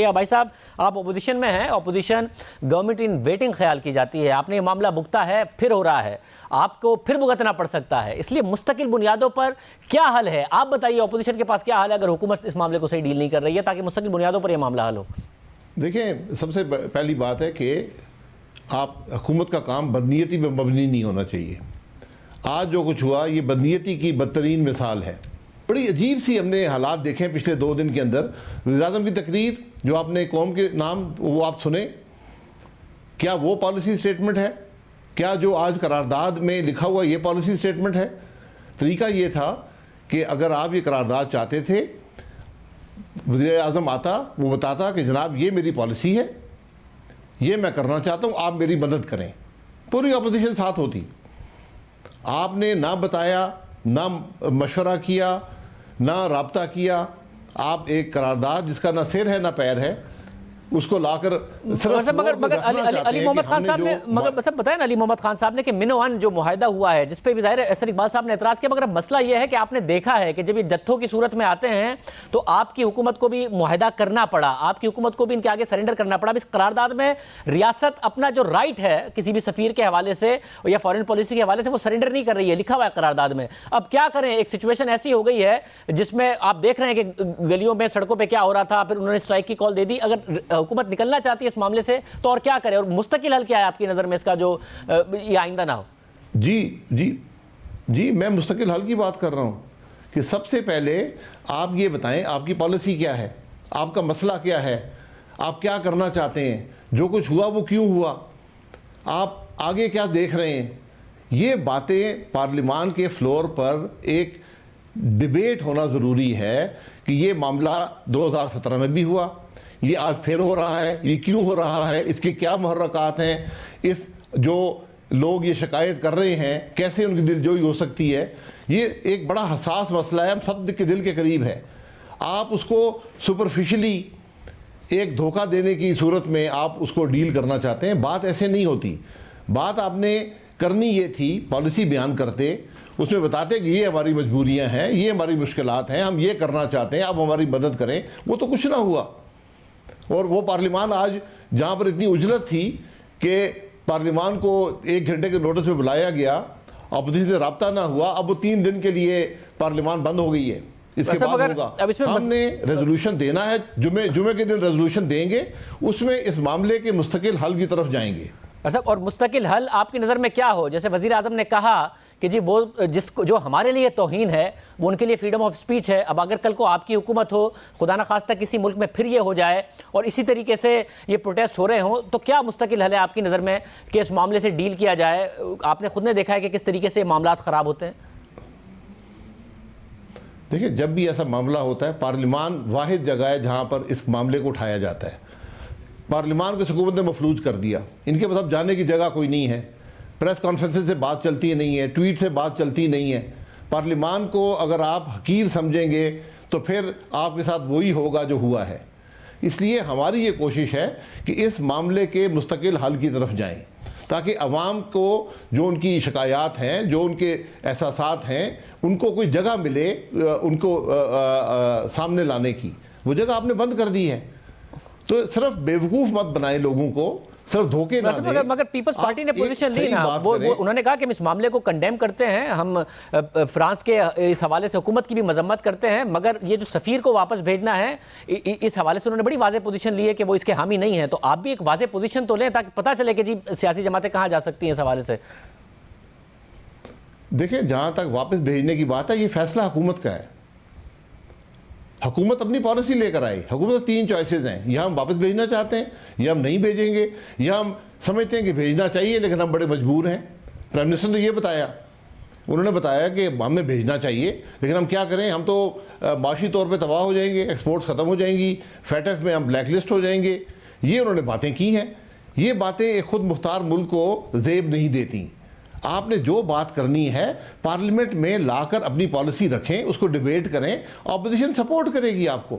بھائی صاحب آپ اپوزیشن میں ہیں, اپوزیشن گورنمنٹ ان ویٹنگ خیال کی جاتی ہے, آپ نے یہ معاملہ بھگتا ہے, پھر ہو رہا ہے, آپ کو پھر بھگتنا پڑ سکتا ہے, اس لیے مستقل بنیادوں پر کیا حل ہے؟ آپ بتائیے اپوزیشن کے پاس کیا حل ہے اگر حکومت اس معاملے کو صحیح ڈیل نہیں کر رہی ہے تاکہ مستقل بنیادوں پر یہ معاملہ حل ہو؟ دیکھیں, سب سے پہلی بات ہے کہ حکومت کا کام بدنیتی پہ مبنی نہیں ہونا چاہیے. آج جو کچھ ہوا یہ بدنیتی کی بدترین مثال ہے. بڑی عجیب سی ہم نے حالات دیکھے ہیں پچھلے 2 دن کے اندر. وزیر اعظم کی تقریر جو آپ نے قوم کے نام وہ آپ سنیں, کیا وہ پالیسی سٹیٹمنٹ ہے؟ کیا جو آج قرارداد میں لکھا ہوا یہ پالیسی سٹیٹمنٹ ہے؟ طریقہ یہ تھا کہ اگر آپ یہ قرارداد چاہتے تھے, وزیر اعظم آتا, وہ بتاتا کہ جناب یہ میری پالیسی ہے, یہ میں کرنا چاہتا ہوں, آپ میری مدد کریں. پوری اپوزیشن ساتھ ہوتی. آپ نے نہ بتایا, نہ مشورہ کیا, نہ رابطہ کیا. آپ ایک قرارداد جس کا نہ سر ہے نہ پیر ہے اس کو لا کر مگر علی محمد خان صاحب نے مگر بتایا نا علی محمد خان صاحب نے کہ منوان جو معاہدہ ہوا ہے جس پہ بھی ظاہر احسن اقبال صاحب نے اعتراض کیا, مگر اب مسئلہ یہ ہے کہ آپ نے دیکھا ہے کہ جب یہ جتھوں کی صورت میں آتے ہیں تو آپ کی حکومت کو بھی معاہدہ کرنا پڑا, آپ کی حکومت کو بھی ان کے آگے سرنڈر کرنا پڑا. اس قرارداد میں ریاست اپنا جو رائٹ ہے کسی بھی سفیر کے حوالے سے یا فارن پالیسی کے حوالے سے وہ سرنڈر نہیں کر رہی ہے, لکھا ہوا ہے قرارداد میں. اب کیا کریں؟ ایک سچویشن ایسی ہو گئی ہے جس میں آپ دیکھ رہے ہیں کہ گلیوں میں سڑکوں پہ کیا ہو رہا تھا, پھر انہوں نے اسٹرائک کی کال دے دی. اگر حکومت نکلنا چاہتی اس معاملے سے تو اور کیا کرے, اور مستقل حل کیا ہے آپ کی نظر میں اس کا جو یہ آئندہ نہ ہو؟ جی میں مستقل حل کی بات کر رہا ہوں کہ سب سے پہلے آپ یہ بتائیں آپ کی پالیسی کیا ہے, آپ کا مسئلہ کیا ہے, آپ کیا کرنا چاہتے ہیں, جو کچھ ہوا وہ کیوں ہوا, آپ آگے کیا دیکھ رہے ہیں. یہ باتیں پارلیمان کے فلور پر ایک ڈیبیٹ ہونا ضروری ہے کہ یہ معاملہ 2017 میں بھی ہوا, یہ آج پھر ہو رہا ہے, یہ کیوں ہو رہا ہے, اس کے کیا محرکات ہیں, اس جو لوگ یہ شکایت کر رہے ہیں کیسے ان کی دلجوئی ہو سکتی ہے. یہ ایک بڑا حساس مسئلہ ہے, ہم سب کے دل کے قریب ہے. آپ اس کو سپرفیشلی ایک دھوکہ دینے کی صورت میں آپ اس کو ڈیل کرنا چاہتے ہیں. بات ایسے نہیں ہوتی. بات آپ نے کرنی یہ تھی, پالیسی بیان کرتے اس میں بتاتے کہ یہ ہماری مجبوریاں ہیں, یہ ہماری مشکلات ہیں, ہم یہ کرنا چاہتے ہیں, آپ ہماری مدد کریں. وہ تو کچھ نہ ہوا. اور وہ پارلیمان آج جہاں پر اتنی اجلت تھی کہ پارلیمان کو 1 گھنٹے کے نوٹس پہ بلایا گیا, اپوزیشن سے رابطہ نہ ہوا, اب وہ 3 دن کے لیے پارلیمان بند ہو گئی ہے. اس کے بعد ہوگا, ہم نے ریزولوشن دینا ہے, جمعے کے دن ریزولوشن دیں گے, اس میں اس معاملے کے مستقل حل کی طرف جائیں گے. اور مستقل حل آپ کی نظر میں کیا ہو؟ جیسے وزیر اعظم نے کہا کہ جی وہ جو ہمارے لیے توہین ہے وہ ان کے لیے فریڈم آف سپیچ ہے. اب اگر کل کو آپ کی حکومت ہو, خدا نہ خواستہ کسی ملک میں پھر یہ ہو جائے اور اسی طریقے سے یہ پروٹیسٹ ہو رہے ہوں, تو کیا مستقل حل ہے آپ کی نظر میں کہ اس معاملے سے ڈیل کیا جائے؟ آپ نے خود نے دیکھا ہے کہ کس طریقے سے معاملات خراب ہوتے ہیں. دیکھیں, جب بھی ایسا معاملہ ہوتا ہے, پارلیمان واحد جگہ ہے جہاں پر اس معاملے کو اٹھایا جاتا ہے. پارلیمان کو حکومت نے مفلوج کر دیا, ان کے پاس اب جانے کی جگہ کوئی نہیں ہے. پریس کانفرنس سے بات چلتی نہیں ہے, ٹویٹ سے بات چلتی نہیں ہے. پارلیمان کو اگر آپ حقیر سمجھیں گے تو پھر آپ کے ساتھ وہی ہوگا جو ہوا ہے. اس لیے ہماری یہ کوشش ہے کہ اس معاملے کے مستقل حل کی طرف جائیں تاکہ عوام کو جو ان کی شکایات ہیں, جو ان کے احساسات ہیں, ان کو کوئی جگہ ملے ان کو سامنے لانے کی. وہ جگہ آپ نے بند کر دی ہے. تو صرف بیوقوف مت بنائے لوگوں کو, صرف دھوکے نہ دیں. مگر پیپلز پارٹی نے پوزیشن لی نا, انہوں نے کہا کہ ہم اس معاملے کو کنڈیم کرتے ہیں, ہم فرانس کے اس حوالے سے حکومت کی بھی مذمت کرتے ہیں, مگر یہ جو سفیر کو واپس بھیجنا ہے اس حوالے سے انہوں نے بڑی واضح پوزیشن لی ہے کہ وہ اس کے حامی نہیں ہیں. تو آپ بھی ایک واضح پوزیشن تو لیں تاکہ پتہ چلے کہ جی سیاسی جماعتیں کہاں جا سکتی ہیں اس حوالے سے. دیکھیں, جہاں تک واپس بھیجنے کی بات ہے, یہ فیصلہ حکومت کا ہے. حکومت اپنی پالیسی لے کر آئی. حکومت 3 چوائسز ہیں, یا ہم واپس بھیجنا چاہتے ہیں, یا ہم نہیں بھیجیں گے, یا ہم سمجھتے ہیں کہ بھیجنا چاہیے لیکن ہم بڑے مجبور ہیں. پرائم منسٹر نے یہ بتایا, انہوں نے بتایا کہ ہمیں بھیجنا چاہیے لیکن ہم کیا کریں, ہم تو معاشی طور پہ تباہ ہو جائیں گے, ایکسپورٹس ختم ہو جائیں گی, فیٹ ایف میں ہم بلیک لسٹ ہو جائیں گے. یہ انہوں نے باتیں کی ہیں. یہ باتیں ایک خود مختار ملک کو زیب نہیں دیتی. آپ نے جو بات کرنی ہے پارلیمنٹ میں لا کر اپنی پالیسی رکھیں، اس کو ڈیبیٹ کریں، اپوزیشن سپورٹ کرے گی آپ کو.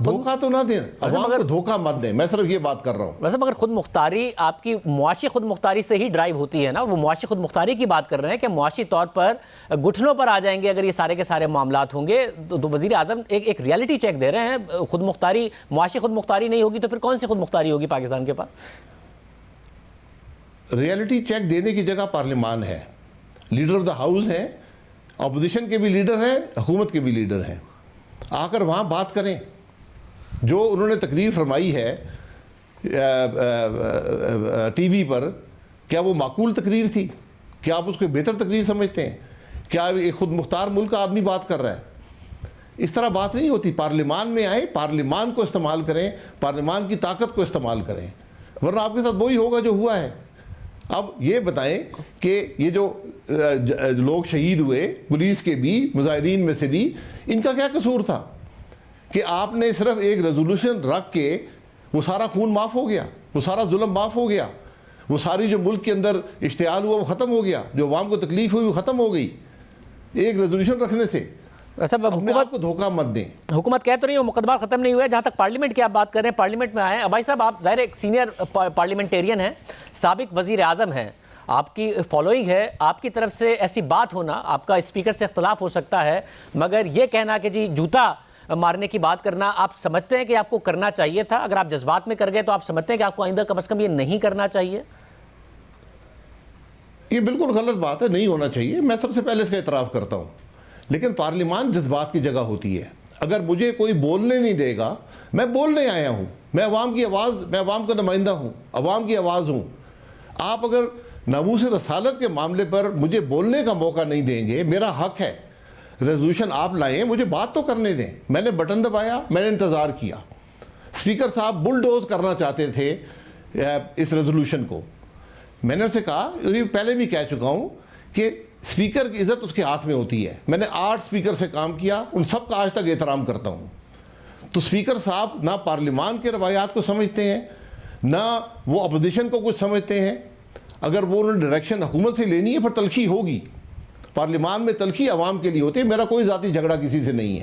دھوکہ تو نہ دیں، عوام کو دھوکہ مت دیں، میں صرف یہ بات کر رہا ہوں. ویسے مگر خود مختاری آپ کی معاشی خود مختاری سے ہی ڈرائیو ہوتی ہے نا، وہ معاشی خود مختاری کی بات کر رہے ہیں کہ معاشی طور پر گھٹنوں پر آ جائیں گے اگر یہ سارے کے سارے معاملات ہوں گے. تو وزیر اعظم ایک ریالٹی چیک دے رہے ہیں. خود مختاری، معاشی خود مختاری نہیں ہوگی تو پھر کون سی خود مختاری ہوگی پاکستان کے پاس؟ ریالٹی چیک دینے کی جگہ پارلیمان ہے، لیڈر آف دا ہاؤس ہیں، اپوزیشن کے بھی لیڈر ہیں، حکومت کے بھی لیڈر ہیں. آ کر وہاں بات کریں. جو انہوں نے تقریر فرمائی ہے ٹی وی پر، کیا وہ معقول تقریر تھی؟ کیا آپ اس کو بہتر تقریر سمجھتے ہیں؟ کیا ایک خود مختار ملک کا آدمی بات کر رہا ہے؟ اس طرح بات نہیں ہوتی. پارلیمان میں آئیں، پارلیمان کو استعمال کریں، پارلیمان کی طاقت کو استعمال کریں، ورنہ آپ کے ساتھ وہی ہوگا جو ہوا ہے. اب یہ بتائیں کہ یہ جو لوگ شہید ہوئے پولیس کے بھی، مظاہرین میں سے بھی، ان کا کیا قصور تھا کہ آپ نے صرف ایک ریزولوشن رکھ کے وہ سارا خون معاف ہو گیا، وہ سارا ظلم معاف ہو گیا، وہ ساری جو ملک کے اندر اشتعال ہوا وہ ختم ہو گیا، جو عوام کو تکلیف ہوئی وہ ختم ہو گئی ایک ریزولوشن رکھنے سے. اپنے آپ کو دھوکہ مت دیں. حکومت کہہ تو رہی ہے وہ مقدمات ختم نہیں ہوئے. جہاں تک پارلیمنٹ کی آپ بات کر رہے ہیں، پارلیمنٹ میں آئے ہیں بھائی صاحب، آپ ظاہر ایک سینئر پارلیمنٹیرین ہیں، سابق وزیر اعظم ہیں، آپ کی فالوئنگ ہے، آپ کی طرف سے ایسی بات ہونا، آپ کا اسپیکر سے اختلاف ہو سکتا ہے، مگر یہ کہنا کہ جی جوتا مارنے کی بات کرنا، آپ سمجھتے ہیں کہ آپ کو کرنا چاہیے تھا؟ اگر آپ جذبات میں کر گئے تو آپ سمجھتے ہیں کہ آپ کو آئندہ کم از کم یہ نہیں کرنا چاہیے؟ یہ بالکل غلط بات ہے، نہیں ہونا چاہیے. میں سب سے پہلے اس کا اعتراف کرتا ہوں. لیکن پارلیمان جذبات کی جگہ ہوتی ہے. اگر مجھے کوئی بولنے نہیں دے گا، میں بولنے آیا ہوں، میں عوام کی آواز، میں عوام کا نمائندہ ہوں، عوام کی آواز ہوں. آپ اگر ناموس رسالت کے معاملے پر مجھے بولنے کا موقع نہیں دیں گے، میرا حق ہے، ریزولوشن آپ لائیں، مجھے بات تو کرنے دیں. میں نے بٹن دبایا، میں نے انتظار کیا. اسپیکر صاحب بلڈوز کرنا چاہتے تھے اس ریزولوشن کو. میں نے اسے کہا، یہ پہلے بھی کہہ چکا ہوں کہ اسپیکر کی عزت اس کے ہاتھ میں ہوتی ہے. میں نے 8 اسپیکر سے کام کیا، ان سب کا آج تک احترام کرتا ہوں. تو اسپیکر صاحب نہ پارلیمان کے روایات کو سمجھتے ہیں، نہ وہ اپوزیشن کو کچھ سمجھتے ہیں. اگر وہ انہوں نے ڈائریکشن حکومت سے لینی ہے پھر تلخی ہوگی. پارلیمان میں تلخی عوام کے لیے ہوتی ہے. میرا کوئی ذاتی جھگڑا کسی سے نہیں ہے.